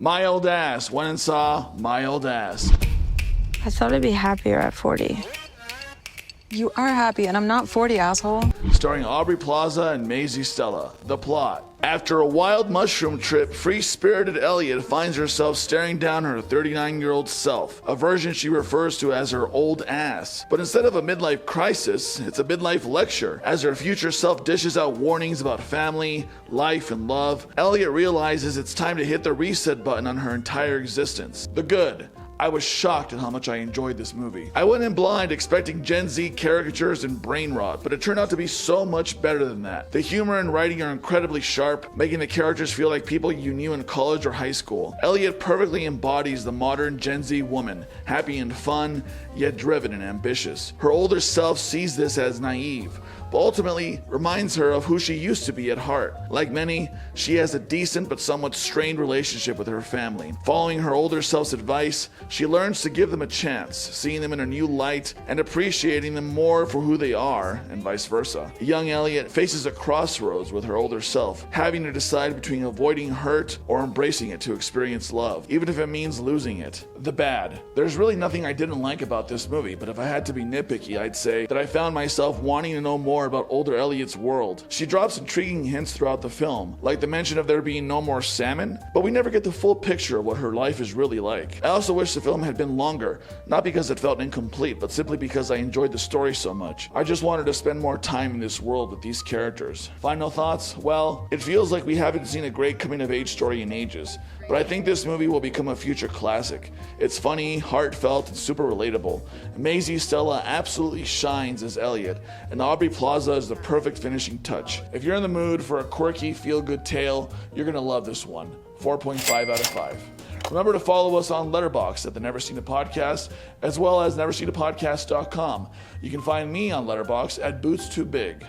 My old ass. Went and saw My Old Ass. I thought I'd be happier at 40. You are happy, and I'm not 40, asshole. Starring Aubrey Plaza and Maisie Stella. The plot. After a wild mushroom trip, free-spirited Elliot finds herself staring down her 39-year-old self, a version she refers to as her old ass. But instead of a midlife crisis, it's a midlife lecture. As her future self dishes out warnings about family, life, and love, Elliot realizes it's time to hit the reset button on her entire existence. The good. I was shocked at how much I enjoyed this movie. I went in blind expecting Gen Z caricatures and brain rot, but it turned out to be so much better than that. The humor and writing are incredibly sharp, making the characters feel like people you knew in college or high school. Elliot perfectly embodies the modern Gen Z woman, happy and fun, yet driven and ambitious. Her older self sees this as naive, but ultimately reminds her of who she used to be at heart. Like many, she has a decent but somewhat strained relationship with her family. Following her older self's advice, she learns to give them a chance, seeing them in a new light and appreciating them more for who they are, and vice versa. Young Elliot faces a crossroads with her older self, having to decide between avoiding hurt or embracing it to experience love, even if it means losing it. The bad. There's really nothing I didn't like about this movie, but if I had to be nitpicky, I'd say that I found myself wanting to know more about older Elliot's world. She drops intriguing hints throughout the film, like the mention of there being no more salmon, but we never get the full picture of what her life is really like. I also wish the film had been longer, not because it felt incomplete, but simply because I enjoyed the story so much. I just wanted to spend more time in this world with these characters. Final thoughts? Well, it feels like we haven't seen a great coming-of-age story in ages, but I think this movie will become a future classic. It's funny, heartfelt, and super relatable. Maisie Stella absolutely shines as Elliot, and Aubrey Plaza is the perfect finishing touch. If you're in the mood for a quirky, feel-good tale, you're gonna love this one. 4.5 out of 5. Remember to follow us on Letterboxd at the Never Seen a Podcast, as well as neverseenapodcast.com. You can find me on Letterboxd at Boots Too Big.